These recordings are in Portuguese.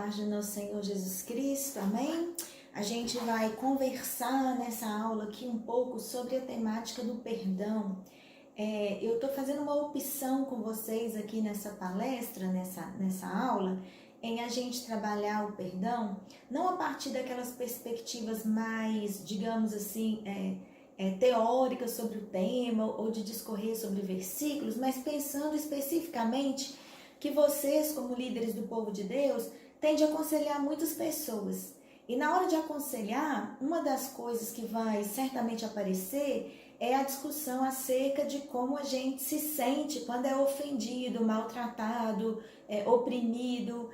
paz do nosso Senhor Jesus Cristo, amém? A gente vai conversar nessa aula aqui um pouco sobre a temática do perdão. Eu estou fazendo uma opção com vocês aqui nessa palestra, nessa aula, em a gente trabalhar o perdão, não a partir daquelas perspectivas mais, digamos assim, teóricas sobre o tema ou de discorrer sobre versículos, mas pensando especificamente que vocês, como líderes do povo de Deus, têm de aconselhar muitas pessoas. E na hora de aconselhar, uma das coisas que vai certamente aparecer é a discussão acerca de como a gente se sente quando é ofendido, maltratado, oprimido,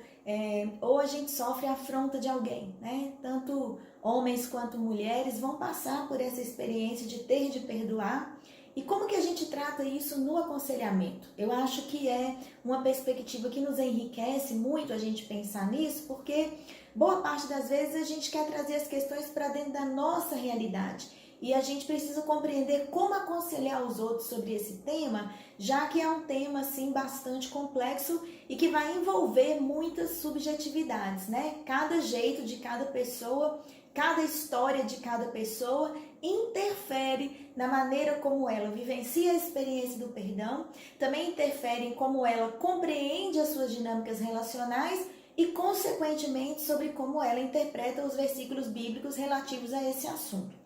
ou a gente sofre a afronta de alguém, né? Tanto homens quanto mulheres vão passar por essa experiência de ter de perdoar. E como que a gente trata isso no aconselhamento? Eu acho que é uma perspectiva que nos enriquece muito a gente pensar nisso, porque boa parte das vezes a gente quer trazer as questões para dentro da nossa realidade. E a gente precisa compreender como aconselhar os outros sobre esse tema, já que é um tema assim bastante complexo e que vai envolver muitas subjetividades, né? Cada jeito de cada pessoa, cada história de cada pessoa interfere na maneira como ela vivencia a experiência do perdão, também interfere em como ela compreende as suas dinâmicas relacionais e, consequentemente, sobre como ela interpreta os versículos bíblicos relativos a esse assunto.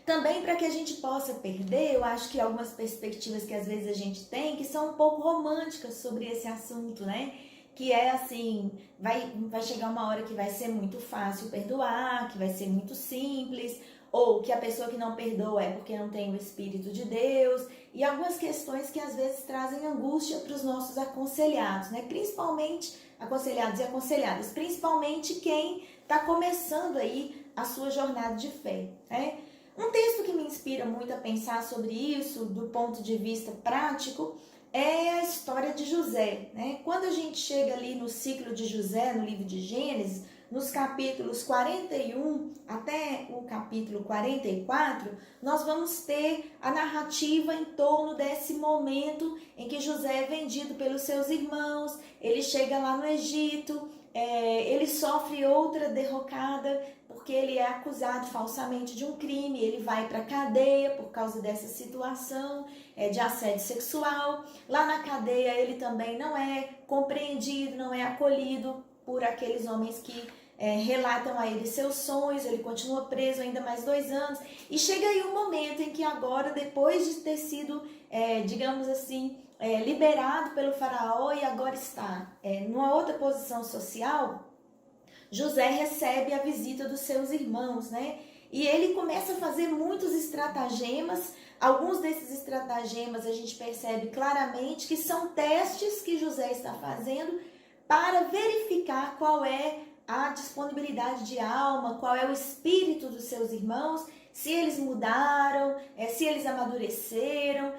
Também para que a gente possa perder, eu acho que algumas perspectivas que às vezes a gente tem, que são um pouco românticas sobre esse assunto, né? Que é assim, vai chegar uma hora que vai ser muito fácil perdoar, que vai ser muito simples, ou que a pessoa que não perdoa é porque não tem o Espírito de Deus, e algumas questões que às vezes trazem angústia para os nossos aconselhados, né? Principalmente aconselhados e aconselhadas, principalmente quem está começando aí a sua jornada de fé, né? Um texto que me inspira muito a pensar sobre isso, do ponto de vista prático, é a história de José, né? Quando a gente chega ali no ciclo de José, no livro de Gênesis, nos capítulos 41 até o capítulo 44, nós vamos ter a narrativa em torno desse momento em que José é vendido pelos seus irmãos, ele chega lá no Egito, ele sofre outra derrocada, porque ele é acusado falsamente de um crime, ele vai para a cadeia por causa dessa situação de assédio sexual. Lá na cadeia ele também não é compreendido, não é acolhido por aqueles homens que relatam a ele seus sonhos, ele continua preso ainda mais 2 anos. E chega aí um momento em que agora, depois de ter sido, digamos assim, liberado pelo faraó e agora está numa outra posição social, José recebe a visita dos seus irmãos, né? E ele começa a fazer muitos estratagemas. Alguns desses estratagemas a gente percebe claramente que são testes que José está fazendo para verificar qual é a disponibilidade de alma, qual é o espírito dos seus irmãos, se eles mudaram, se eles amadureceram,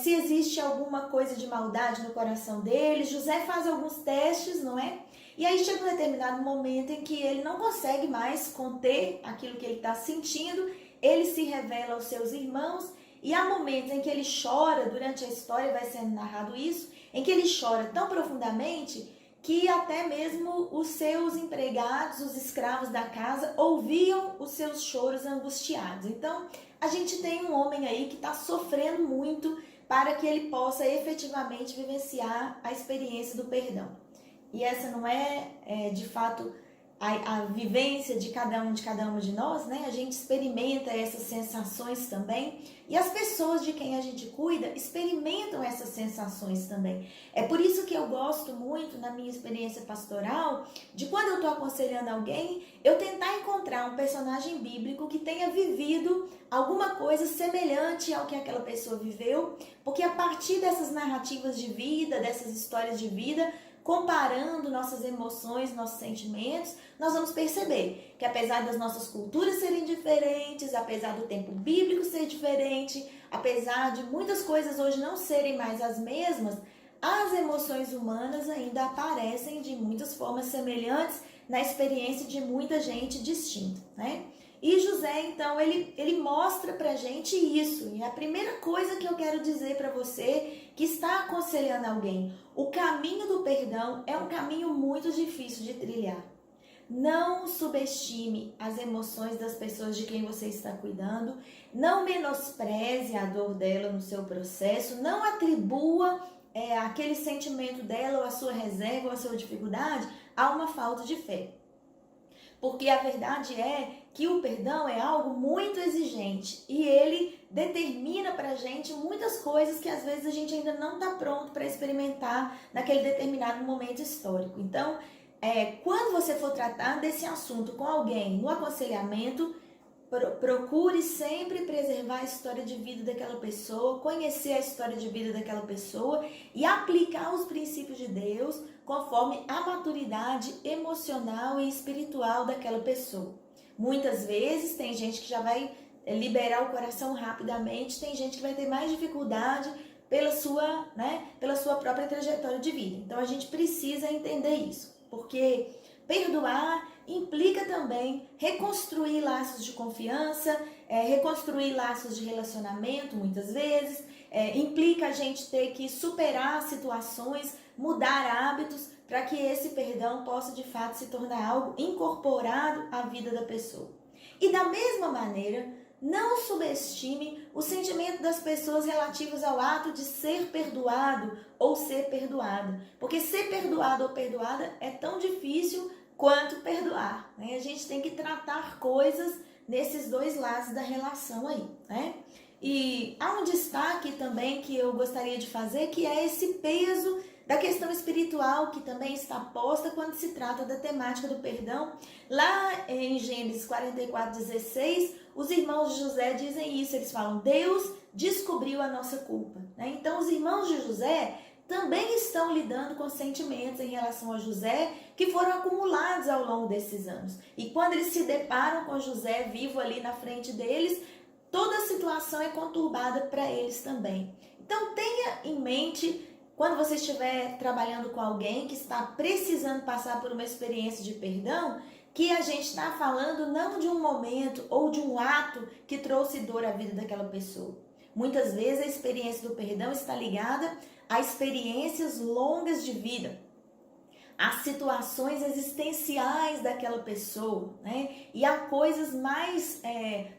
se existe alguma coisa de maldade no coração deles. José faz alguns testes, não é? E aí chega um determinado momento em que ele não consegue mais conter aquilo que ele está sentindo, ele se revela aos seus irmãos, e há momentos em que ele chora, durante a história vai sendo narrado isso, em que ele chora tão profundamente que até mesmo os seus empregados, os escravos da casa, ouviam os seus choros angustiados. Então, a gente tem um homem aí que está sofrendo muito para que ele possa efetivamente vivenciar a experiência do perdão. E essa não é de fato, a vivência de cada uma de nós, né? A gente experimenta essas sensações também. E as pessoas de quem a gente cuida experimentam essas sensações também. É por isso que eu gosto muito, na minha experiência pastoral, de quando eu estou aconselhando alguém, eu tentar encontrar um personagem bíblico que tenha vivido alguma coisa semelhante ao que aquela pessoa viveu, porque a partir dessas narrativas de vida, dessas histórias de vida, comparando nossas emoções, nossos sentimentos, nós vamos perceber que apesar das nossas culturas serem diferentes, apesar do tempo bíblico ser diferente, apesar de muitas coisas hoje não serem mais as mesmas, as emoções humanas ainda aparecem de muitas formas semelhantes na experiência de muita gente distinta, né? E José, então, ele mostra pra gente isso. E a primeira coisa que eu quero dizer pra você que está aconselhando alguém. O caminho do perdão é um caminho muito difícil de trilhar. Não subestime as emoções das pessoas de quem você está cuidando, não menospreze a dor dela no seu processo, não atribua aquele sentimento dela, ou a sua reserva, ou a sua dificuldade a uma falta de fé. Porque a verdade é que o perdão é algo muito exigente e ele determina pra gente muitas coisas que às vezes a gente ainda não está pronto para experimentar naquele determinado momento histórico. Então, quando você for tratar desse assunto com alguém no aconselhamento, procure sempre preservar a história de vida daquela pessoa, conhecer a história de vida daquela pessoa e aplicar os princípios de Deus conforme a maturidade emocional e espiritual daquela pessoa. Muitas vezes tem gente que já vai liberar o coração rapidamente, tem gente que vai ter mais dificuldade pela sua própria trajetória de vida. Então a gente precisa entender isso, porque perdoar implica também reconstruir laços de confiança, reconstruir laços de relacionamento, muitas vezes, implica a gente ter que superar situações, mudar hábitos, para que esse perdão possa de fato se tornar algo incorporado à vida da pessoa. E da mesma maneira, não subestime o sentimento das pessoas relativos ao ato de ser perdoado ou ser perdoada, porque ser perdoado ou perdoada é tão difícil quanto perdoar, né? A gente tem que tratar coisas nesses dois lados da relação aí, né? E há um destaque também que eu gostaria de fazer, que é esse peso da questão espiritual que também está posta quando se trata da temática do perdão. Lá em Gênesis 44:16, os irmãos de José dizem isso, eles falam: Deus descobriu a nossa culpa, né? Então os irmãos de José também estão lidando com sentimentos em relação a José que foram acumulados ao longo desses anos. E quando eles se deparam com José vivo ali na frente deles, toda a situação é conturbada para eles também. Então tenha em mente, quando você estiver trabalhando com alguém que está precisando passar por uma experiência de perdão, que a gente está falando não de um momento ou de um ato que trouxe dor à vida daquela pessoa. Muitas vezes a experiência do perdão está ligada a experiências longas de vida, as situações existenciais daquela pessoa, né? E há coisas mais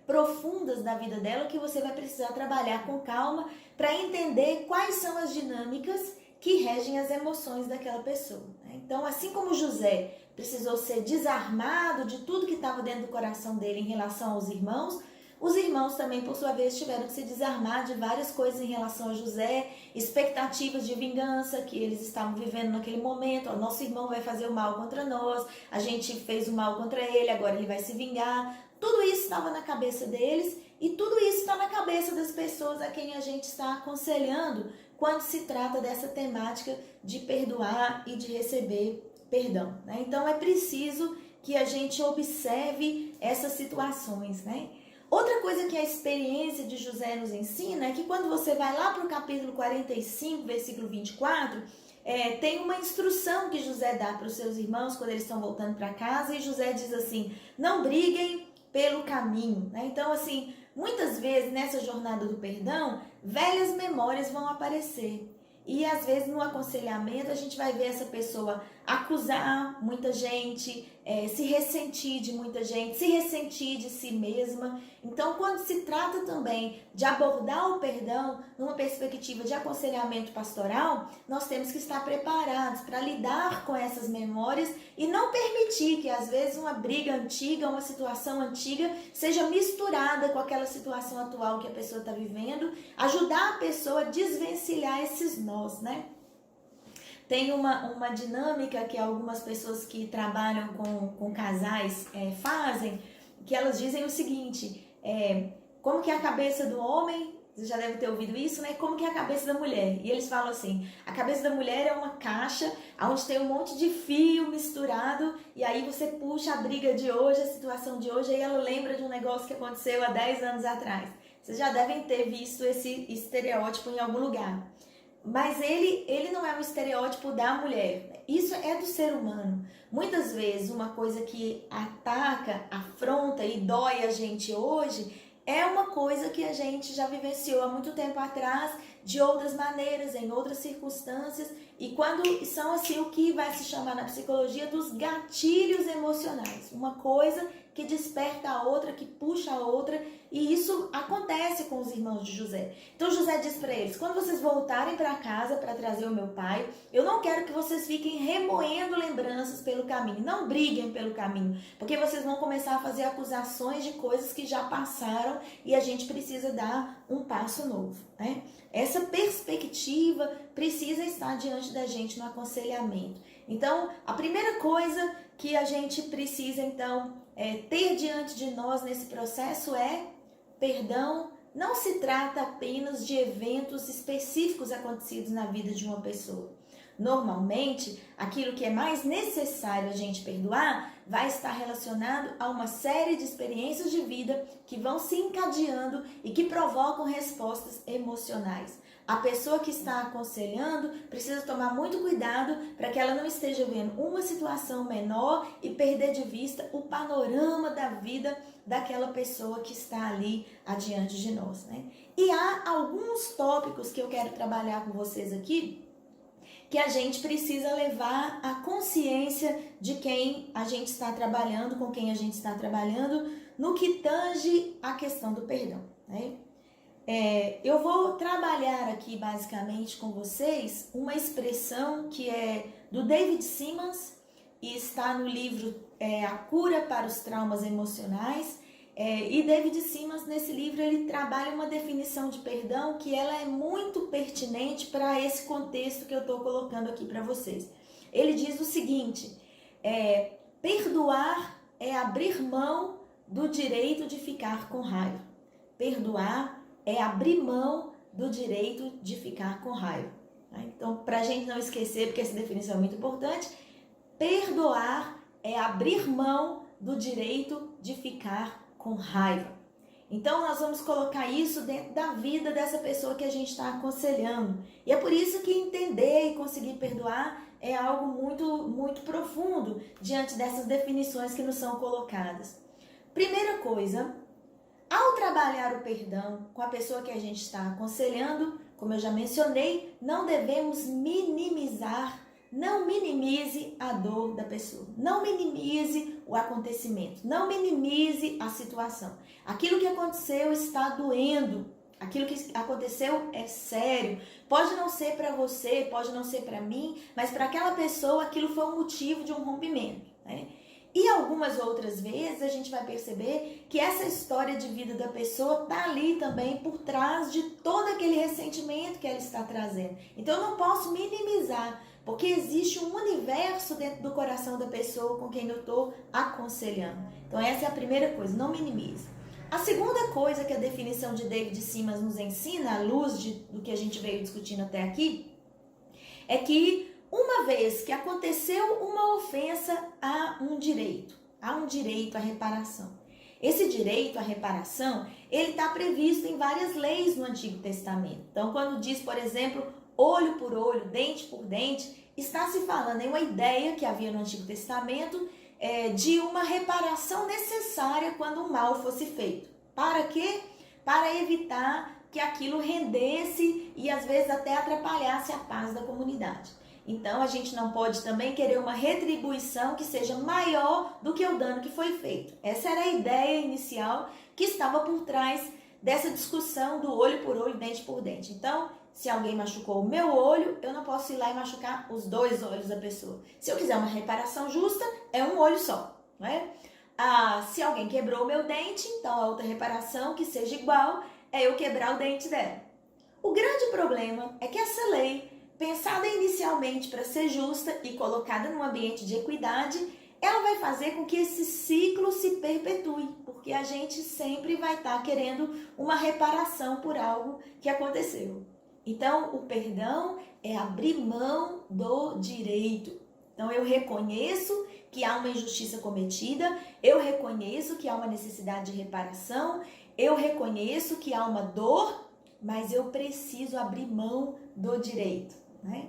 profundas da vida dela que você vai precisar trabalhar com calma para entender quais são as dinâmicas que regem as emoções daquela pessoa, né? Então, assim como José precisou ser desarmado de tudo que estava dentro do coração dele em relação aos irmãos, os irmãos também, por sua vez, tiveram que se desarmar de várias coisas em relação a José, expectativas de vingança que eles estavam vivendo naquele momento. O nosso irmão vai fazer o mal contra nós, a gente fez o mal contra ele, agora ele vai se vingar. Tudo isso estava na cabeça deles e tudo isso está na cabeça das pessoas a quem a gente está aconselhando quando se trata dessa temática de perdoar e de receber perdão, né? Então é preciso que a gente observe essas situações, né? Outra coisa que a experiência de José nos ensina é que quando você vai lá para o capítulo 45, versículo 24, tem uma instrução que José dá para os seus irmãos quando eles estão voltando para casa, e José diz assim: não briguem pelo caminho, né? Então, assim, muitas vezes nessa jornada do perdão, velhas memórias vão aparecer. E às vezes no aconselhamento a gente vai ver essa pessoa acusar muita gente, se ressentir de muita gente, se ressentir de si mesma. Então, quando se trata também de abordar o perdão numa perspectiva de aconselhamento pastoral, nós temos que estar preparados para lidar com essas memórias e não permitir que às vezes uma briga antiga, uma situação antiga seja misturada com aquela situação atual que a pessoa está vivendo, ajudar a pessoa a desvencilhar esses nós, né? Tem uma dinâmica que algumas pessoas que trabalham com casais fazem, que elas dizem o seguinte: como que é a cabeça do homem, você já deve ter ouvido isso, né? Como que é a cabeça da mulher? E eles falam assim: a cabeça da mulher é uma caixa onde tem um monte de fio misturado, e aí você puxa a briga de hoje, a situação de hoje, aí ela lembra de um negócio que aconteceu há 10 anos atrás. Vocês já devem ter visto esse estereótipo em algum lugar. Mas ele não é um estereótipo da mulher. Isso é do ser humano. Muitas vezes uma coisa que ataca, afronta e dói a gente hoje é uma coisa que a gente já vivenciou há muito tempo atrás, de outras maneiras, em outras circunstâncias, e quando são assim o que vai se chamar na psicologia dos gatilhos emocionais, uma coisa que desperta a outra, que puxa a outra, e isso acontece com os irmãos de José. Então José diz para eles: quando vocês voltarem para casa para trazer o meu pai, eu não quero que vocês fiquem remoendo lembranças pelo caminho, não briguem pelo caminho, porque vocês vão começar a fazer acusações de coisas que já passaram e a gente precisa dar um passo novo, né? Essa perspectiva precisa estar diante da gente no aconselhamento. Então, a primeira coisa que a gente precisa, então, ter diante de nós nesse processo é perdão. Não se trata apenas de eventos específicos acontecidos na vida de uma pessoa. Normalmente, aquilo que é mais necessário a gente perdoar vai estar relacionado a uma série de experiências de vida que vão se encadeando e que provocam respostas emocionais. A pessoa que está aconselhando precisa tomar muito cuidado para que ela não esteja vendo uma situação menor e perder de vista o panorama da vida daquela pessoa que está ali adiante de nós, né? E há alguns tópicos que eu quero trabalhar com vocês aqui, que a gente precisa levar a consciência de quem a gente está trabalhando, com quem a gente está trabalhando, no que tange a questão do perdão, né? Eu vou trabalhar aqui basicamente com vocês uma expressão que é do David Simmons e está no livro A Cura para os Traumas Emocionais. E David Simmons, nesse livro, ele trabalha uma definição de perdão que ela é muito pertinente para esse contexto que eu estou colocando aqui para vocês. Ele diz o seguinte: perdoar é abrir mão do direito de ficar com raiva. Perdoar é abrir mão do direito de ficar com raiva. Então, para a gente não esquecer, porque essa definição é muito importante, perdoar é abrir mão do direito de ficar com raiva. Então, nós vamos colocar isso dentro da vida dessa pessoa que a gente está aconselhando. E é por isso que entender e conseguir perdoar é algo muito, muito profundo diante dessas definições que nos são colocadas. Primeira coisa, ao trabalhar o perdão com a pessoa que a gente está aconselhando, como eu já mencionei, não devemos minimizar. Não minimize a dor da pessoa, não minimize o acontecimento, não minimize a situação. Aquilo que aconteceu está doendo, aquilo que aconteceu é sério. Pode não ser para você, pode não ser para mim, mas para aquela pessoa aquilo foi um motivo de um rompimento, né? E algumas outras vezes a gente vai perceber que essa história de vida da pessoa está ali também por trás de todo aquele ressentimento que ela está trazendo. Então eu não posso minimizar, porque existe um universo dentro do coração da pessoa com quem eu estou aconselhando. Então essa é a primeira coisa, não minimize. A segunda coisa que a definição de David Simmons nos ensina, à luz do que a gente veio discutindo até aqui, é que uma vez que aconteceu uma ofensa, há um direito à reparação. Esse direito à reparação, ele está previsto em várias leis no Antigo Testamento. Então, quando diz, por exemplo, olho por olho, dente por dente, está se falando em uma ideia que havia no Antigo Testamento de uma reparação necessária quando um mal fosse feito. Para quê? Para evitar que aquilo rendesse e às vezes até atrapalhasse a paz da comunidade. Então, a gente não pode também querer uma retribuição que seja maior do que o dano que foi feito. Essa era a ideia inicial que estava por trás dessa discussão do olho por olho, dente por dente. Então, se alguém machucou o meu olho, eu não posso ir lá e machucar os dois olhos da pessoa. Se eu quiser uma reparação justa, é um olho só, não é? Se alguém quebrou o meu dente, então a outra reparação que seja igual é eu quebrar o dente dela. O grande problema é que essa lei, pensada inicialmente para ser justa e colocada num ambiente de equidade, ela vai fazer com que esse ciclo se perpetue, porque a gente sempre vai estar querendo uma reparação por algo que aconteceu. Então, o perdão é abrir mão do direito. Então, eu reconheço que há uma injustiça cometida, eu reconheço que há uma necessidade de reparação, eu reconheço que há uma dor, mas eu preciso abrir mão do direito, né?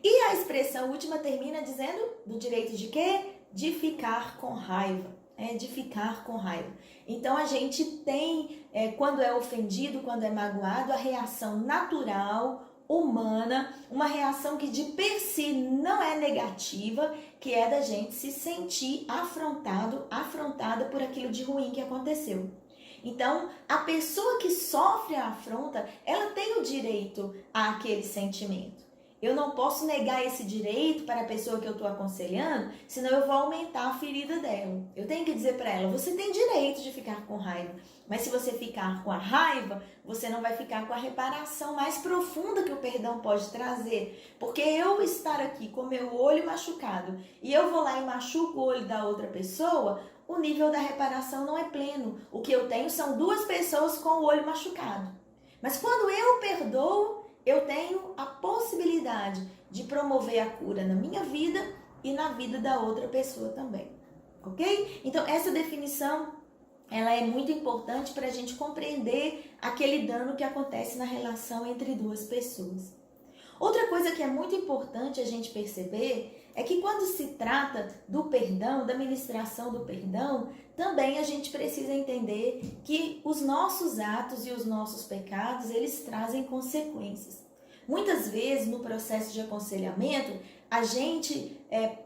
E a expressão última termina dizendo do direito de quê? De ficar com raiva. de ficar com raiva. Então a gente tem, quando é ofendido, quando é magoado, a reação natural, humana, uma reação que de per si não é negativa, que é da gente se sentir afrontada por aquilo de ruim que aconteceu. Então, a pessoa que sofre a afronta, ela tem o direito àquele sentimento. Eu não posso negar esse direito para a pessoa que eu estou aconselhando, senão eu vou aumentar a ferida dela. Eu tenho que dizer para ela, você tem direito de ficar com raiva, mas se você ficar com a raiva, você não vai ficar com a reparação mais profunda que o perdão pode trazer. Porque eu estar aqui com meu olho machucado e eu vou lá e machuco o olho da outra pessoa, o nível da reparação não é pleno. O que eu tenho são duas pessoas com o olho machucado. Mas quando eu perdoo, eu tenho a possibilidade de promover a cura na minha vida e na vida da outra pessoa também, ok? Então, essa definição, ela é muito importante para a gente compreender aquele dano que acontece na relação entre duas pessoas. Outra coisa que é muito importante a gente perceber é que quando se trata do perdão, da ministração do perdão, também a gente precisa entender que os nossos atos e os nossos pecados, eles trazem consequências. Muitas vezes, no processo de aconselhamento, a gente,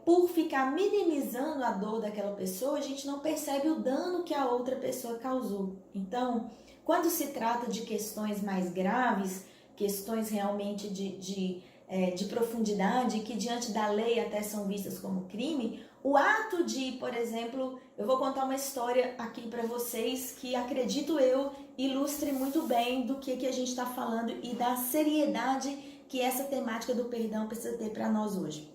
por ficar minimizando a dor daquela pessoa, a gente não percebe o dano que a outra pessoa causou. Então, quando se trata de questões mais graves, questões realmente de profundidade, que diante da lei até são vistas como crime, o ato de, por exemplo, eu vou contar uma história aqui para vocês que, acredito eu, ilustre muito bem do que a gente está falando e da seriedade que essa temática do perdão precisa ter para nós hoje.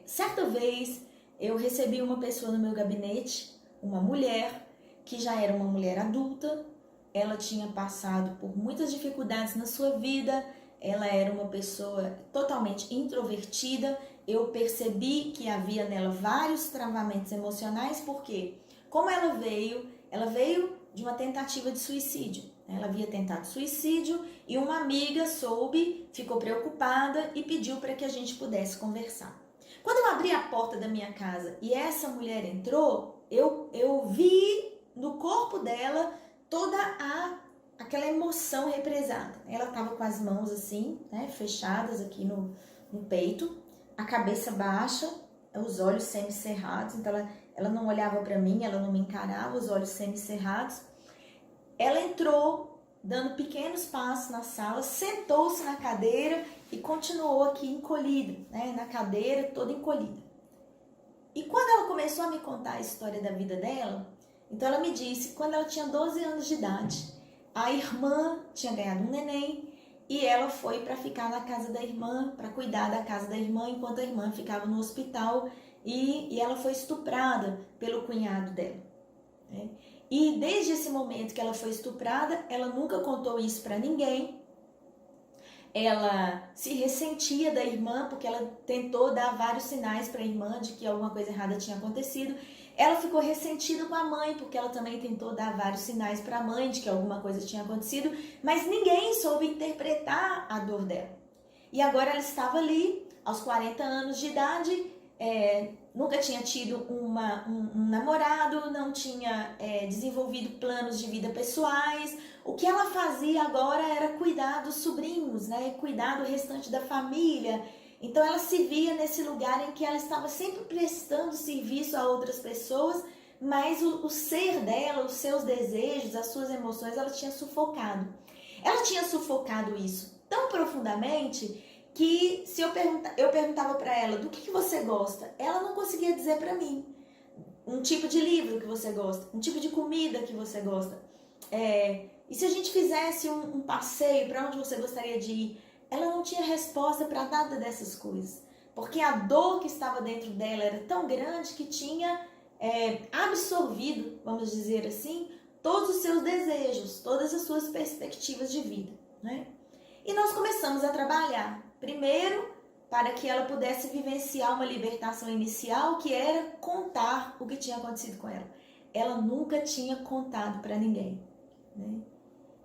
Certa vez eu recebi uma pessoa no meu gabinete, uma mulher, que já era uma mulher adulta, ela tinha passado por muitas dificuldades na sua vida, ela era uma pessoa totalmente introvertida. Eu percebi que havia nela vários travamentos emocionais, porque como ela veio de uma tentativa de suicídio. Ela havia tentado suicídio e uma amiga soube, ficou preocupada e pediu para que a gente pudesse conversar. Quando eu abri a porta da minha casa e essa mulher entrou, eu vi no corpo dela toda aquela emoção represada. Ela estava com as mãos assim, né, fechadas aqui no peito, a cabeça baixa, os olhos semicerrados. Então ela não olhava para mim, ela não me encarava, os olhos semicerrados. Ela entrou dando pequenos passos na sala, sentou-se na cadeira e continuou aqui encolhida, né, na cadeira, toda encolhida. E quando ela começou a me contar a história da vida dela, então ela me disse que quando ela tinha 12 anos de idade, a irmã tinha ganhado um neném e ela foi para ficar na casa da irmã, para cuidar da casa da irmã, enquanto a irmã ficava no hospital, e ela foi estuprada pelo cunhado dela, né? E desde esse momento que ela foi estuprada, ela nunca contou isso para ninguém. Ela se ressentia da irmã porque ela tentou dar vários sinais para a irmã de que alguma coisa errada tinha acontecido. Ela ficou ressentida com a mãe, porque ela também tentou dar vários sinais para a mãe de que alguma coisa tinha acontecido, mas ninguém soube interpretar a dor dela. E agora ela estava ali, aos 40 anos de idade, nunca tinha tido um namorado, não tinha desenvolvido planos de vida pessoais. O que ela fazia agora era cuidar dos sobrinhos, né? Cuidar do restante da família. Então ela se via nesse lugar em que ela estava sempre prestando serviço a outras pessoas, mas o ser dela, os seus desejos, as suas emoções, ela tinha sufocado. Ela tinha sufocado isso tão profundamente que se eu perguntava para ela do que você gosta, ela não conseguia dizer para mim. Um tipo de livro que você gosta, um tipo de comida que você gosta. E se a gente fizesse um passeio, para onde você gostaria de ir? Ela não tinha resposta para nada dessas coisas, porque a dor que estava dentro dela era tão grande que tinha absorvido, vamos dizer assim, todos os seus desejos, todas as suas perspectivas de vida, né? E nós começamos a trabalhar, primeiro, para que ela pudesse vivenciar uma libertação inicial, que era contar o que tinha acontecido com ela. Ela nunca tinha contado para ninguém, né?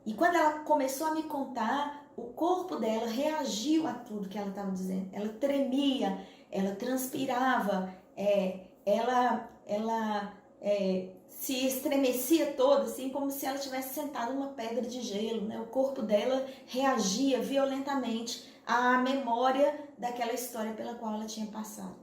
E quando ela começou a me contar, o corpo dela reagiu a tudo que ela estava dizendo. Ela tremia, ela transpirava, ela se estremecia toda, assim, como se ela tivesse sentado numa pedra de gelo, né? O corpo dela reagia violentamente à memória daquela história pela qual ela tinha passado.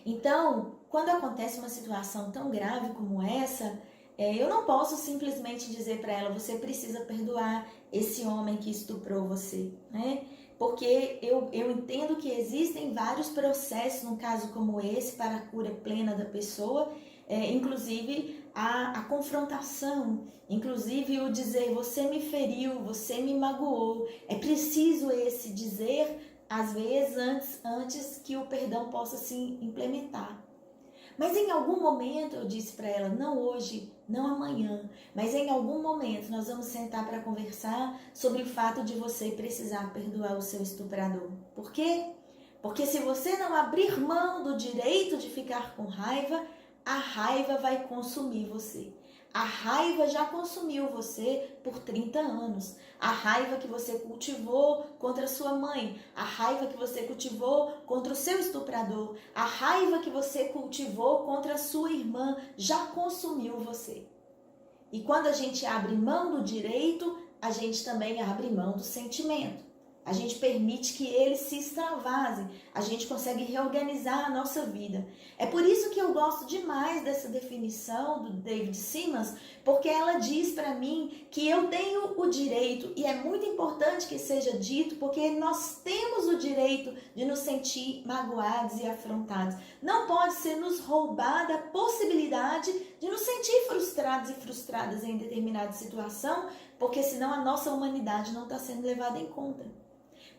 Então, quando acontece uma situação tão grave como essa, eu não posso simplesmente dizer para ela, você precisa perdoar esse homem que estuprou você, né? Porque eu entendo que existem vários processos, num caso como esse, para a cura plena da pessoa, inclusive a confrontação, inclusive o dizer, você me feriu, você me magoou. É preciso esse dizer, às vezes, antes que o perdão possa se implementar. Mas em algum momento eu disse para ela, não hoje, não amanhã, mas em algum momento nós vamos sentar para conversar sobre o fato de você precisar perdoar o seu estuprador. Por quê? Porque se você não abrir mão do direito de ficar com raiva, a raiva vai consumir você. A raiva já consumiu você por 30 anos. A raiva que você cultivou contra sua mãe, a raiva que você cultivou contra o seu estuprador, a raiva que você cultivou contra a sua irmã já consumiu você. E quando a gente abre mão do direito, a gente também abre mão do sentimento. A gente permite que ele se extravase, a gente consegue reorganizar a nossa vida. É por isso que eu gosto demais dessa definição do David Simmons, porque ela diz para mim que eu tenho o direito, e é muito importante que seja dito, porque nós temos o direito de nos sentir magoados e afrontados. Não pode ser nos roubada a possibilidade de nos sentir frustrados e frustradas em determinada situação, porque senão a nossa humanidade não está sendo levada em conta.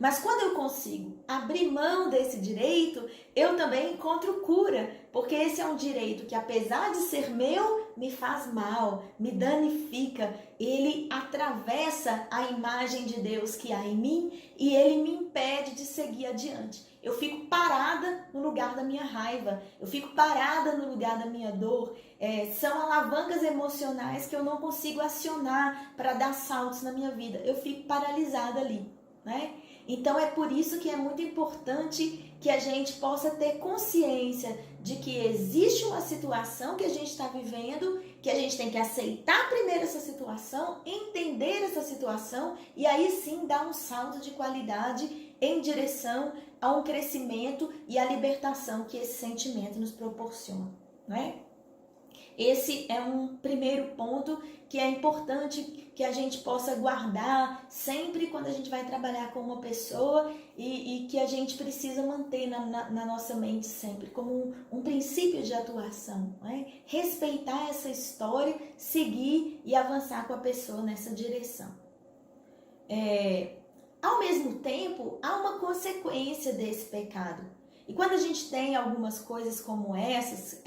Mas quando eu consigo abrir mão desse direito, eu também encontro cura, porque esse é um direito que, apesar de ser meu, me faz mal, me danifica. Ele atravessa a imagem de Deus que há em mim e ele me impede de seguir adiante. Eu fico parada no lugar da minha raiva, eu fico parada no lugar da minha dor. São alavancas emocionais que eu não consigo acionar para dar saltos na minha vida. Eu fico paralisada ali, né? Então é por isso que é muito importante que a gente possa ter consciência de que existe uma situação que a gente está vivendo, que a gente tem que aceitar primeiro essa situação, entender essa situação e aí sim dar um salto de qualidade em direção a um crescimento e a libertação que esse sentimento nos proporciona, não é? Esse é um primeiro ponto que é importante que a gente possa guardar sempre quando a gente vai trabalhar com uma pessoa e que a gente precisa manter na nossa mente sempre como um princípio de atuação, né? Respeitar essa história, seguir e avançar com a pessoa nessa direção. Ao mesmo tempo, há uma consequência desse pecado. E quando a gente tem algumas coisas como essas,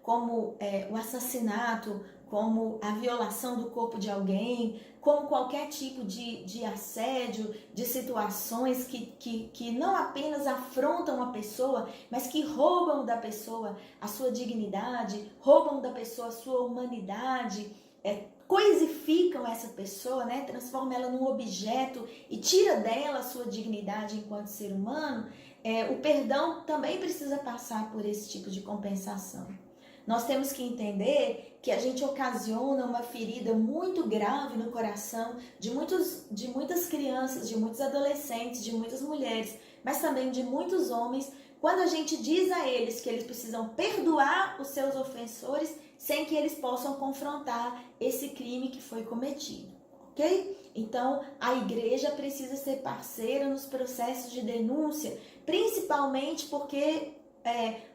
como o assassinato, como a violação do corpo de alguém, como qualquer tipo de assédio, de situações que não apenas afrontam a pessoa, mas que roubam da pessoa a sua dignidade, roubam da pessoa a sua humanidade, coisificam essa pessoa, né? Transformam ela num objeto e tira dela a sua dignidade enquanto ser humano, o perdão também precisa passar por esse tipo de compensação. Nós temos que entender que a gente ocasiona uma ferida muito grave no coração de muitas crianças, de muitos adolescentes, de muitas mulheres, mas também de muitos homens, quando a gente diz a eles que eles precisam perdoar os seus ofensores sem que eles possam confrontar esse crime que foi cometido, ok? Então, a igreja precisa ser parceira nos processos de denúncia, principalmente porque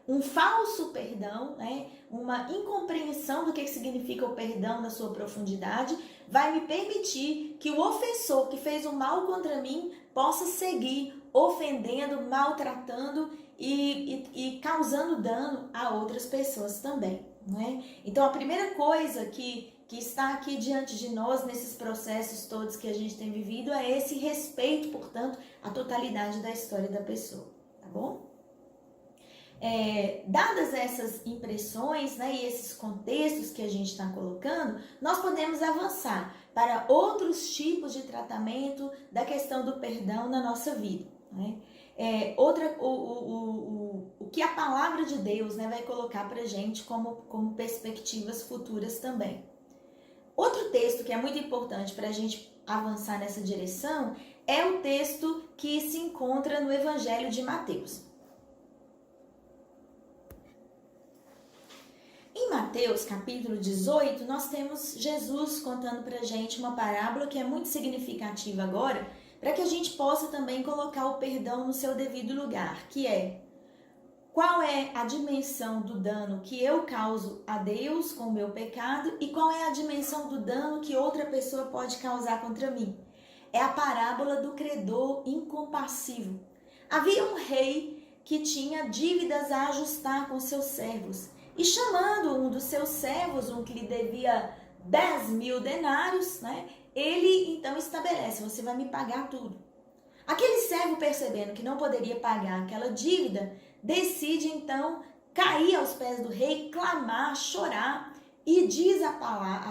um falso perdão, né, uma incompreensão do que significa o perdão na sua profundidade, vai me permitir que o ofensor que fez o mal contra mim possa seguir ofendendo, maltratando e causando dano a outras pessoas também, né? Então, a primeira coisa que está aqui diante de nós nesses processos todos que a gente tem vivido é esse respeito, portanto, à totalidade da história da pessoa, tá bom? Dadas essas impressões, né, e esses contextos que a gente está colocando, nós podemos avançar para outros tipos de tratamento da questão do perdão na nossa vida, né? o que a palavra de Deus, né, vai colocar para a gente como perspectivas futuras também. Outro texto que é muito importante para a gente avançar nessa direção é o texto que se encontra no Evangelho de Mateus. Em Mateus, capítulo 18, nós temos Jesus contando para a gente uma parábola que é muito significativa agora, para que a gente possa também colocar o perdão no seu devido lugar, que é: qual é a dimensão do dano que eu causo a Deus com o meu pecado e qual é a dimensão do dano que outra pessoa pode causar contra mim? É a parábola do credor incompassivo. Havia um rei que tinha dívidas a ajustar com seus servos e, chamando um dos seus servos, um que lhe devia 10.000 denários, né, ele então estabelece: você vai me pagar tudo. Aquele servo, percebendo que não poderia pagar aquela dívida, decide então cair aos pés do rei, clamar, chorar, e diz a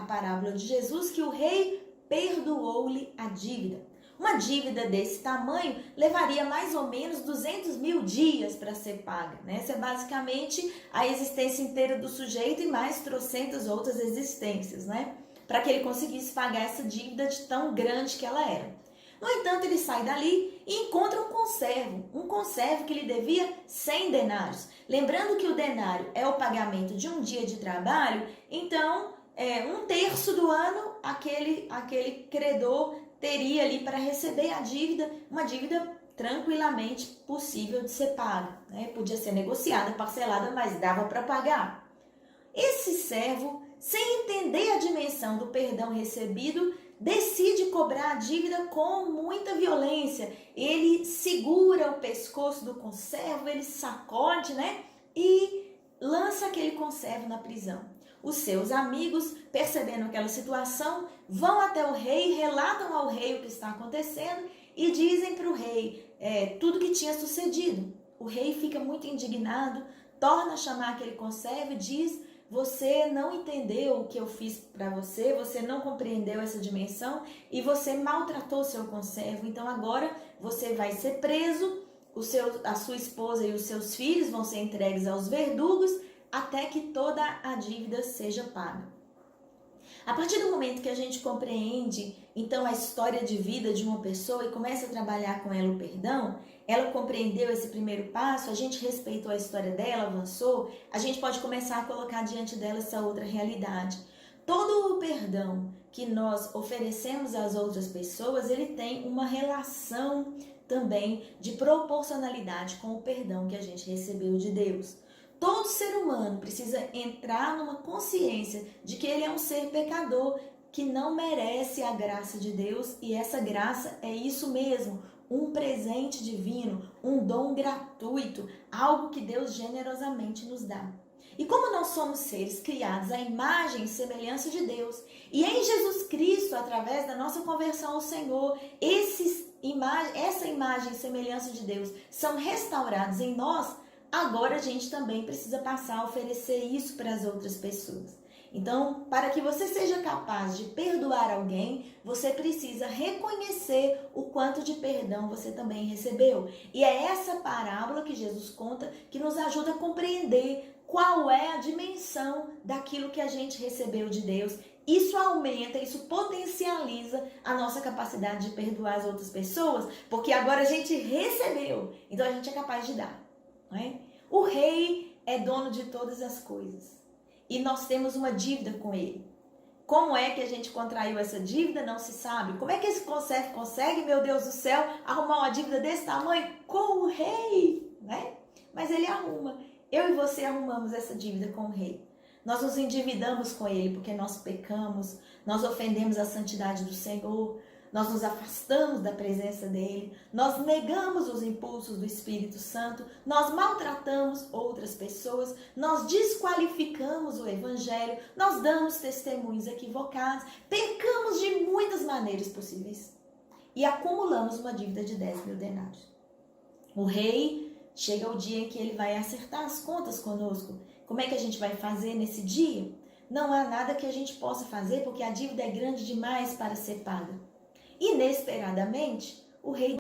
parábola de Jesus que o rei perdoou-lhe a dívida. Uma dívida desse tamanho levaria mais ou menos 200.000 dias para ser paga, né? Essa é basicamente a existência inteira do sujeito e mais trocentas outras existências, né? Para que ele conseguisse pagar essa dívida de tão grande que ela era. No entanto, ele sai dali e encontra um conservo que lhe devia 100 denários. Lembrando que o denário é o pagamento de um dia de trabalho, então, um terço do ano, aquele credor teria ali para receber a dívida, uma dívida tranquilamente possível de ser paga, né? Podia ser negociada, parcelada, mas dava para pagar. Esse servo, sem entender a dimensão do perdão recebido, decide cobrar a dívida com muita violência. Ele segura o pescoço do conservo, ele sacode, né? E lança aquele conservo na prisão. Os seus amigos, percebendo aquela situação, vão até o rei, relatam ao rei o que está acontecendo e dizem para o rei tudo que tinha sucedido. O rei fica muito indignado, torna a chamar aquele conservo e diz: você não entendeu o que eu fiz para você, você não compreendeu essa dimensão e você maltratou seu conservo. Então agora você vai ser preso, a sua esposa e os seus filhos vão ser entregues aos verdugos até que toda a dívida seja paga. A partir do momento que a gente compreende, então, a história de vida de uma pessoa e começa a trabalhar com ela o perdão, ela compreendeu esse primeiro passo, a gente respeitou a história dela, avançou, a gente pode começar a colocar diante dela essa outra realidade. Todo o perdão que nós oferecemos às outras pessoas, ele tem uma relação também de proporcionalidade com o perdão que a gente recebeu de Deus. Todo ser humano precisa entrar numa consciência de que ele é um ser pecador, que não merece a graça de Deus, e essa graça é isso mesmo, um presente divino, um dom gratuito, algo que Deus generosamente nos dá. E como nós somos seres criados à imagem e semelhança de Deus, e em Jesus Cristo, através da nossa conversão ao Senhor, essa imagem e semelhança de Deus são restaurados em nós, agora a gente também precisa passar a oferecer isso para as outras pessoas. Então, para que você seja capaz de perdoar alguém, você precisa reconhecer o quanto de perdão você também recebeu. E é essa parábola que Jesus conta que nos ajuda a compreender qual é a dimensão daquilo que a gente recebeu de Deus. Isso aumenta, isso potencializa a nossa capacidade de perdoar as outras pessoas, porque agora a gente recebeu, então a gente é capaz de dar. Não é? O rei é dono de todas as coisas e nós temos uma dívida com ele. Como é que a gente contraiu essa dívida? Não se sabe. Como é que esse conservo consegue, meu Deus do céu, arrumar uma dívida desse tamanho com o rei? Né? Mas ele arruma. Eu e você arrumamos essa dívida com o rei. Nós nos endividamos com ele porque nós pecamos, nós ofendemos a santidade do Senhor, nós nos afastamos da presença dele, nós negamos os impulsos do Espírito Santo, nós maltratamos outras pessoas, nós desqualificamos o Evangelho, nós damos testemunhos equivocados, pecamos de muitas maneiras possíveis e acumulamos uma dívida de 10.000 denários. O rei chega o dia em que ele vai acertar as contas conosco. Como é que a gente vai fazer nesse dia? Não há nada que a gente possa fazer porque a dívida é grande demais para ser paga. Inesperadamente, o rei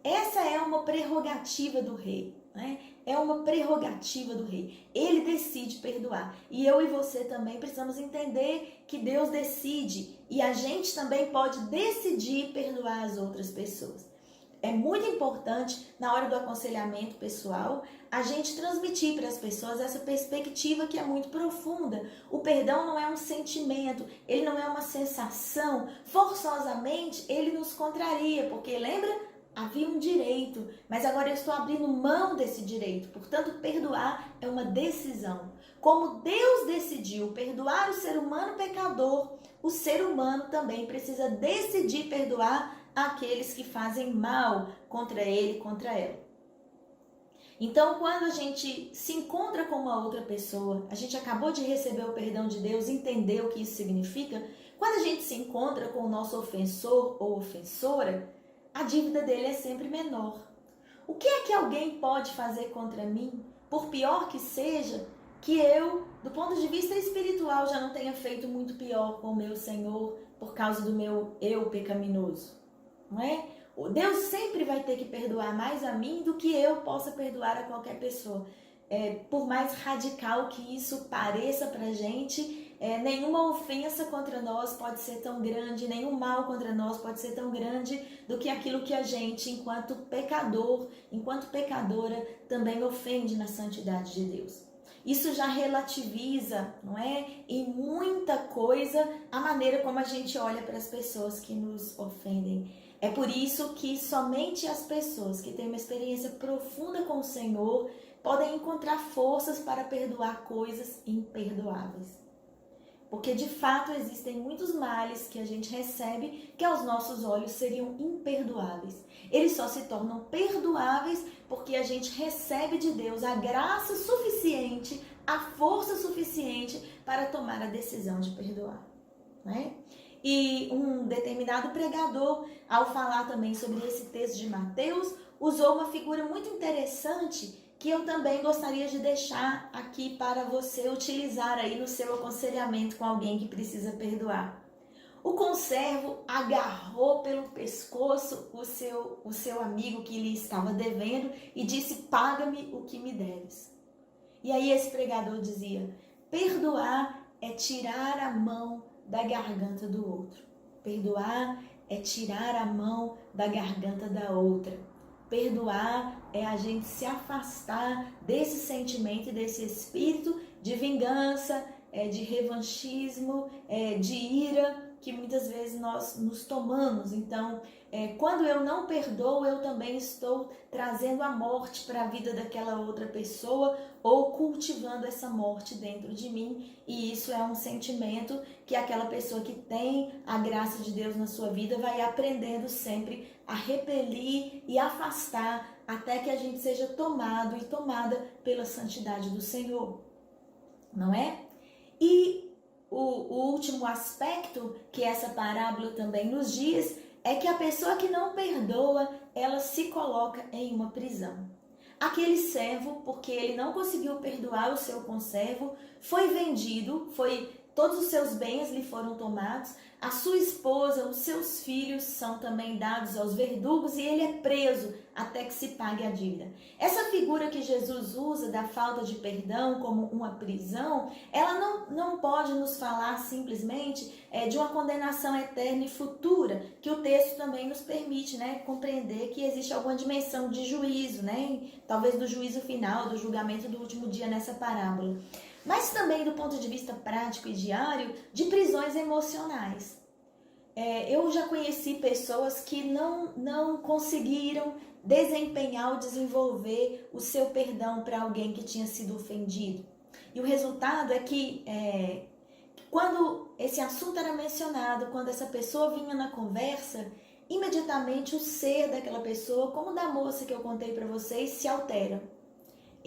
essa é uma prerrogativa do rei, né? É uma prerrogativa do rei. Ele decide perdoar. E eu e você também precisamos entender que Deus decide e a gente também pode decidir perdoar as outras pessoas. É muito importante, na hora do aconselhamento pessoal, a gente transmitir para as pessoas essa perspectiva que é muito profunda. O perdão não é um sentimento, ele não é uma sensação. Forçosamente, ele nos contraria, porque lembra? Havia um direito, mas agora eu estou abrindo mão desse direito. Portanto, perdoar é uma decisão. Como Deus decidiu perdoar o ser humano pecador, o ser humano também precisa decidir perdoar aqueles que fazem mal contra ele, contra ela. Então, quando a gente se encontra com uma outra pessoa, a gente acabou de receber o perdão de Deus, entendeu o que isso significa. Quando a gente se encontra com o nosso ofensor ou ofensora, a dívida dele é sempre menor. O que é que alguém pode fazer contra mim, por pior que seja, que eu, do ponto de vista espiritual, já não tenha feito muito pior com o meu Senhor por causa do meu eu pecaminoso? Não é? Deus sempre vai ter que perdoar mais a mim do que eu possa perdoar a qualquer pessoa. Por mais radical que isso pareça pra gente, nenhuma ofensa contra nós pode ser tão grande, nenhum mal contra nós pode ser tão grande do que aquilo que a gente, enquanto pecador, enquanto pecadora, também ofende na santidade de Deus. Isso já relativiza, não é? Em muita coisa a maneira como a gente olha para as pessoas que nos ofendem. É por isso que somente as pessoas que têm uma experiência profunda com o Senhor podem encontrar forças para perdoar coisas imperdoáveis. Porque de fato existem muitos males que a gente recebe que aos nossos olhos seriam imperdoáveis. Eles só se tornam perdoáveis porque a gente recebe de Deus a graça suficiente, a força suficiente para tomar a decisão de perdoar, né? E um determinado pregador, ao falar também sobre esse texto de Mateus, usou uma figura muito interessante que eu também gostaria de deixar aqui para você utilizar aí no seu aconselhamento com alguém que precisa perdoar. O conservo agarrou pelo pescoço o seu amigo que lhe estava devendo e disse: paga-me o que me deves. E aí esse pregador dizia: perdoar é tirar a mão da garganta do outro. Perdoar é tirar a mão da garganta da outra. Perdoar é a gente se afastar desse sentimento e desse espírito de vingança, de revanchismo, de ira que muitas vezes nós nos tomamos. Então, quando eu não perdoo, eu também estou trazendo a morte para a vida daquela outra pessoa ou cultivando essa morte dentro de mim. E isso é um sentimento que aquela pessoa que tem a graça de Deus na sua vida vai aprendendo sempre a repelir e afastar até que a gente seja tomado e tomada pela santidade do Senhor, não é? E o último aspecto que essa parábola também nos diz é que a pessoa que não perdoa, ela se coloca em uma prisão. Aquele servo, porque ele não conseguiu perdoar o seu conservo, foi vendido, todos os seus bens lhe foram tomados, a sua esposa, os seus filhos são também dados aos verdugos e ele é preso até que se pague a dívida. Essa figura que Jesus usa da falta de perdão como uma prisão, ela não pode nos falar simplesmente de uma condenação eterna e futura, que o texto também nos permite, né, compreender que existe alguma dimensão de juízo, né, talvez do juízo final, do julgamento do último dia nessa parábola. Mas também do ponto de vista prático e diário, de prisões emocionais. Eu já conheci pessoas que não conseguiram desempenhar ou desenvolver o seu perdão para alguém que tinha sido ofendido. E o resultado é que quando esse assunto era mencionado, quando essa pessoa vinha na conversa, imediatamente o ser daquela pessoa, como da moça que eu contei para vocês, se altera.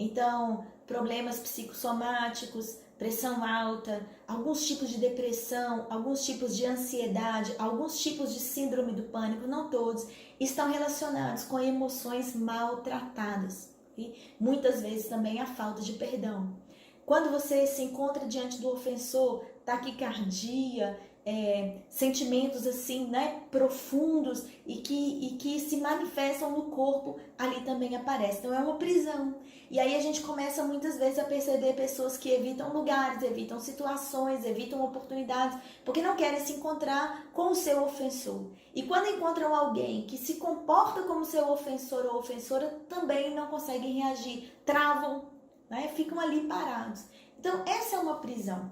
Então, problemas psicossomáticos, pressão alta, alguns tipos de depressão, alguns tipos de ansiedade, alguns tipos de síndrome do pânico, não todos, estão relacionados com emoções maltratadas. E muitas vezes também a falta de perdão. Quando você se encontra diante do ofensor, taquicardia, sentimentos assim, né, profundos e que se manifestam no corpo, ali também aparece. Então é uma prisão. E aí a gente começa muitas vezes a perceber pessoas que evitam lugares, evitam situações, evitam oportunidades, porque não querem se encontrar com o seu ofensor. E quando encontram alguém que se comporta como seu ofensor ou ofensora, também não conseguem reagir, travam, né, ficam ali parados. Então essa é uma prisão.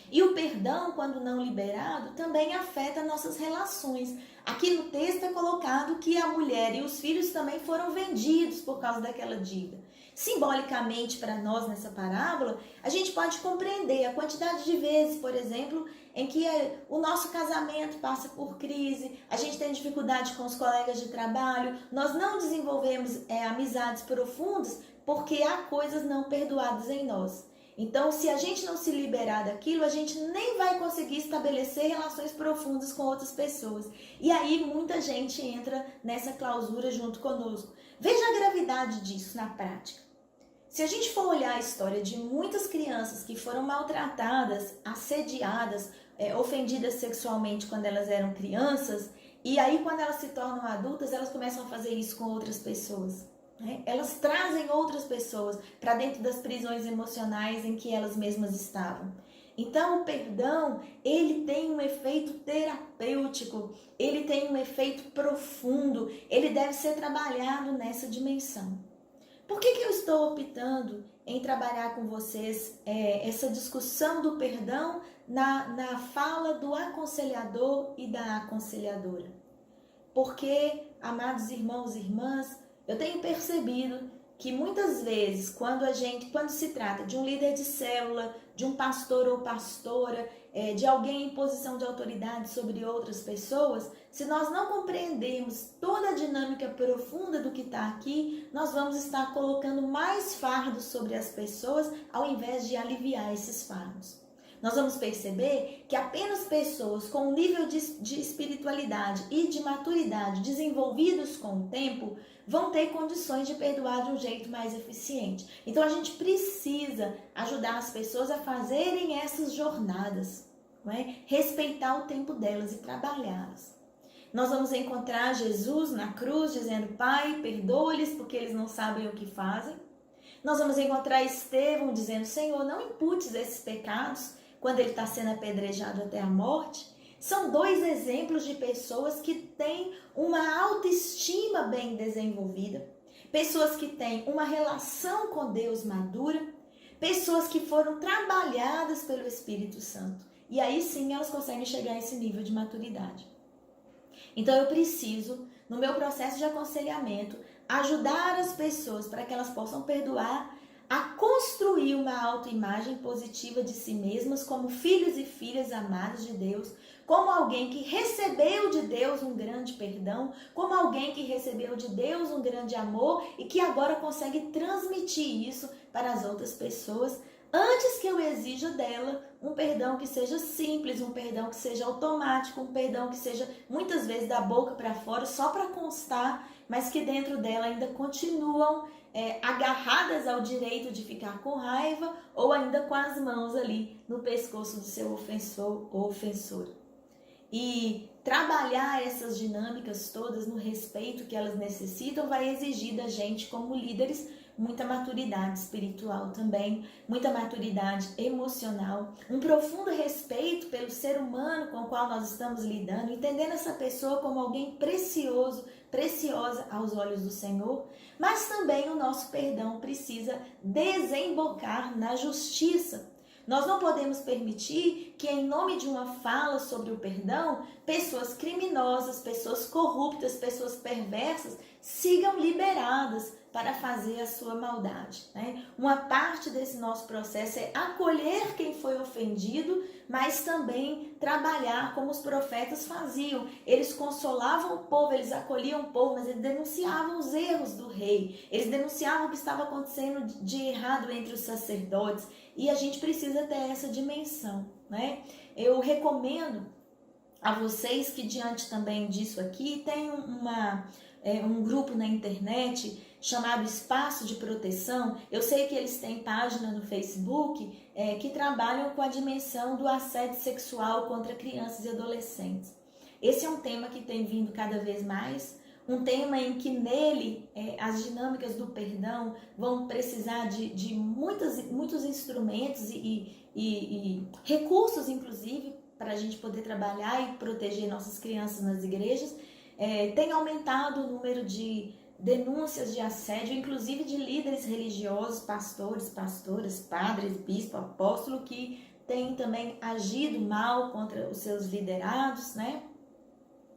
E o perdão, quando não liberado, também afeta nossas relações. Aqui no texto é colocado que a mulher e os filhos também foram vendidos por causa daquela dívida. Simbolicamente, para nós nessa parábola, a gente pode compreender a quantidade de vezes, por exemplo, em que o nosso casamento passa por crise, a gente tem dificuldade com os colegas de trabalho, nós não desenvolvemos amizades profundas porque há coisas não perdoadas em nós. Então, se a gente não se liberar daquilo, a gente nem vai conseguir estabelecer relações profundas com outras pessoas. E aí, muita gente entra nessa clausura junto conosco. Veja a gravidade disso na prática. Se a gente for olhar a história de muitas crianças que foram maltratadas, assediadas, ofendidas sexualmente quando elas eram crianças, e aí quando elas se tornam adultas, elas começam a fazer isso com outras pessoas. Elas trazem outras pessoas para dentro das prisões emocionais em que elas mesmas estavam. Então o perdão, ele tem um efeito terapêutico, ele tem um efeito profundo, ele deve ser trabalhado nessa dimensão. Por que eu estou optando em trabalhar com vocês essa discussão do perdão na fala do aconselhador e da aconselhadora? Porque, amados irmãos e irmãs, eu tenho percebido que muitas vezes, quando se trata de um líder de célula, de um pastor ou pastora, de alguém em posição de autoridade sobre outras pessoas, se nós não compreendermos toda a dinâmica profunda do que está aqui, nós vamos estar colocando mais fardos sobre as pessoas ao invés de aliviar esses fardos. Nós vamos perceber que apenas pessoas com um nível de espiritualidade e de maturidade desenvolvidos com o tempo vão ter condições de perdoar de um jeito mais eficiente. Então a gente precisa ajudar as pessoas a fazerem essas jornadas, não é? Respeitar o tempo delas e trabalhá-las. Nós vamos encontrar Jesus na cruz dizendo: Pai, perdoa-lhes porque eles não sabem o que fazem. Nós vamos encontrar Estevão dizendo: Senhor, não imputes esses pecados, quando ele está sendo apedrejado até a morte. São dois exemplos de pessoas que têm uma autoestima bem desenvolvida, pessoas que têm uma relação com Deus madura, pessoas que foram trabalhadas pelo Espírito Santo. E aí sim elas conseguem chegar a esse nível de maturidade. Então eu preciso, no meu processo de aconselhamento, ajudar as pessoas para que elas possam perdoar, a construir uma autoimagem positiva de si mesmas como filhos e filhas amados de Deus, como alguém que recebeu de Deus um grande perdão, como alguém que recebeu de Deus um grande amor e que agora consegue transmitir isso para as outras pessoas, antes que eu exija dela um perdão que seja simples, um perdão que seja automático, um perdão que seja muitas vezes da boca para fora, só para constar, mas que dentro dela ainda continuam agarradas ao direito de ficar com raiva ou ainda com as mãos ali no pescoço do seu ofensor ou ofensora. E trabalhar essas dinâmicas todas no respeito que elas necessitam vai exigir da gente, como líderes, muita maturidade espiritual também, muita maturidade emocional, um profundo respeito pelo ser humano com o qual nós estamos lidando, entendendo essa pessoa como alguém precioso, preciosa aos olhos do Senhor, mas também o nosso perdão precisa desembocar na justiça. Nós não podemos permitir que, em nome de uma fala sobre o perdão, pessoas criminosas, pessoas corruptas, pessoas perversas sigam liberadas para fazer a sua maldade, né? Uma parte desse nosso processo é acolher quem foi ofendido, mas também trabalhar como os profetas faziam. Eles consolavam o povo, eles acolhiam o povo, mas eles denunciavam os erros do rei. Eles denunciavam o que estava acontecendo de errado entre os sacerdotes. E a gente precisa ter essa dimensão, né? Eu recomendo a vocês que, diante também disso aqui, tem um grupo na internet chamado Espaço de Proteção. Eu sei que eles têm página no Facebook que trabalham com a dimensão do assédio sexual contra crianças e adolescentes. Esse é um tema que tem vindo cada vez mais, um tema em que nele as dinâmicas do perdão vão precisar de muitos instrumentos e recursos, inclusive, para a gente poder trabalhar e proteger nossas crianças nas igrejas. Tem aumentado o número de denúncias de assédio, inclusive de líderes religiosos, pastores, pastoras, padres, bispo, apóstolo, que têm também agido mal contra os seus liderados, né?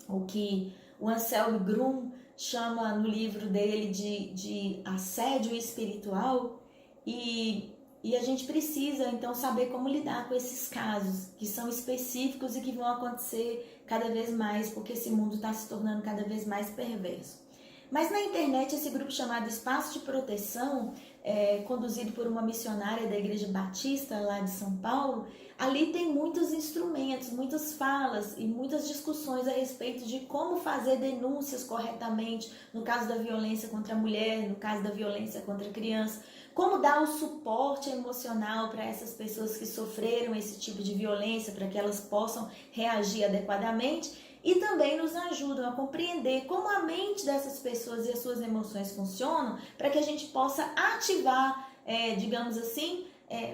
O que o Anselm Grun chama no livro dele de assédio espiritual, e a gente precisa então saber como lidar com esses casos que são específicos e que vão acontecer cada vez mais, porque esse mundo está se tornando cada vez mais perverso. Mas na internet, esse grupo chamado Espaço de Proteção, conduzido por uma missionária da Igreja Batista lá de São Paulo, ali tem muitos instrumentos, muitas falas e muitas discussões a respeito de como fazer denúncias corretamente no caso da violência contra a mulher, no caso da violência contra a criança, como dar o suporte emocional para essas pessoas que sofreram esse tipo de violência, para que elas possam reagir adequadamente. E também nos ajudam a compreender como a mente dessas pessoas e as suas emoções funcionam, para que a gente possa ativar, digamos assim,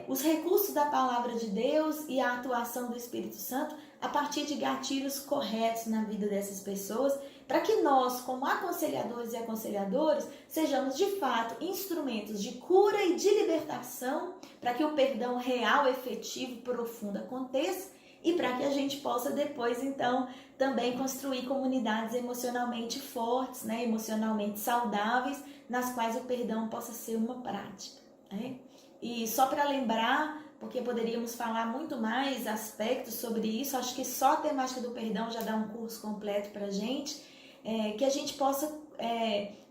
os recursos da palavra de Deus e a atuação do Espírito Santo a partir de gatilhos corretos na vida dessas pessoas, para que nós, como aconselhadores e aconselhadoras, sejamos de fato instrumentos de cura e de libertação, para que o perdão real, efetivo, profundo aconteça, e para que a gente possa depois, então, também construir comunidades emocionalmente fortes, né, emocionalmente saudáveis, nas quais o perdão possa ser uma prática, né? E só para lembrar, porque poderíamos falar muito mais aspectos sobre isso, acho que só a temática do perdão já dá um curso completo para a gente, que a gente possa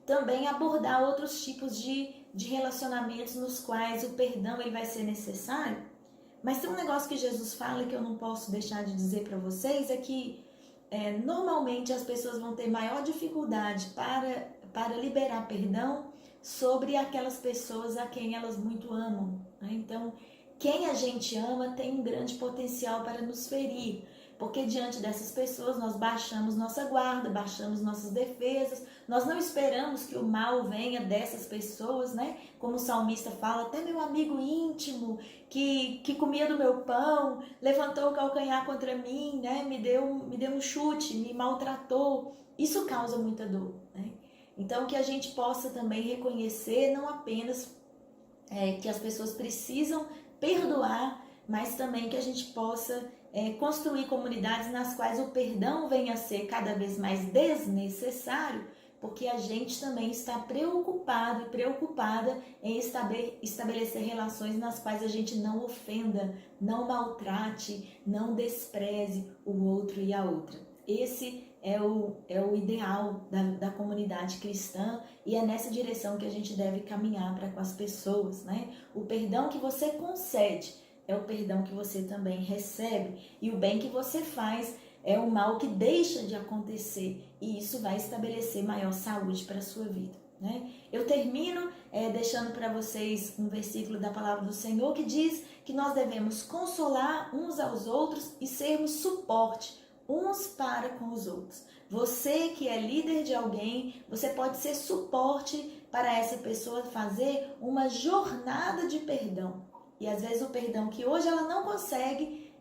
também abordar outros tipos de relacionamentos nos quais o perdão ele vai ser necessário. Mas tem um negócio que Jesus fala que eu não posso deixar de dizer para vocês, é que normalmente as pessoas vão ter maior dificuldade para liberar perdão sobre aquelas pessoas a quem elas muito amam, né? Então, quem a gente ama tem um grande potencial para nos ferir, porque diante dessas pessoas nós baixamos nossa guarda, baixamos nossas defesas, nós não esperamos que o mal venha dessas pessoas, né? Como o salmista fala, até meu amigo íntimo, que comia do meu pão, levantou o calcanhar contra mim, né? Me deu um chute, me maltratou. Isso causa muita dor, né? Então, que a gente possa também reconhecer não apenas que as pessoas precisam perdoar, mas também que a gente possa construir comunidades nas quais o perdão venha a ser cada vez mais desnecessário, porque a gente também está preocupado e preocupada em estabelecer relações nas quais a gente não ofenda, não maltrate, não despreze o outro e a outra. Esse é o ideal da comunidade cristã, e é nessa direção que a gente deve caminhar para com as pessoas, né? O perdão que você concede é o perdão que você também recebe, e o bem que você faz é o mal que deixa de acontecer, e isso vai estabelecer maior saúde para a sua vida, né? Eu termino deixando para vocês um versículo da palavra do Senhor que diz que nós devemos consolar uns aos outros e sermos suporte uns para com os outros. Você que é líder de alguém, você pode ser suporte para essa pessoa fazer uma jornada de perdão. E às vezes o perdão que hoje ela não consegue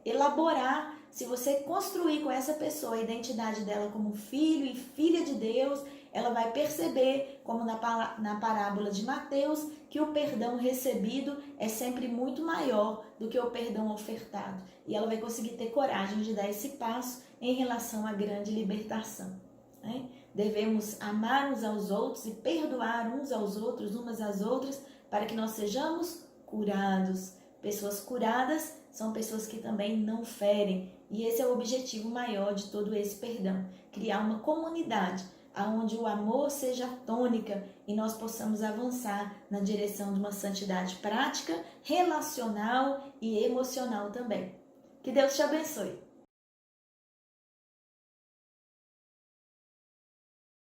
elaborar, se você construir com essa pessoa a identidade dela como filho e filha de Deus, ela vai perceber, como na parábola de Mateus, que o perdão recebido é sempre muito maior do que o perdão ofertado. E ela vai conseguir ter coragem de dar esse passo em relação à grande libertação, né? Devemos amar uns aos outros e perdoar uns aos outros, umas às outras, para que nós sejamos curados. Pessoas curadas são pessoas que também não ferem. E esse é o objetivo maior de todo esse perdão. Criar uma comunidade onde o amor seja a tônica e nós possamos avançar na direção de uma santidade prática, relacional e emocional também. Que Deus te abençoe.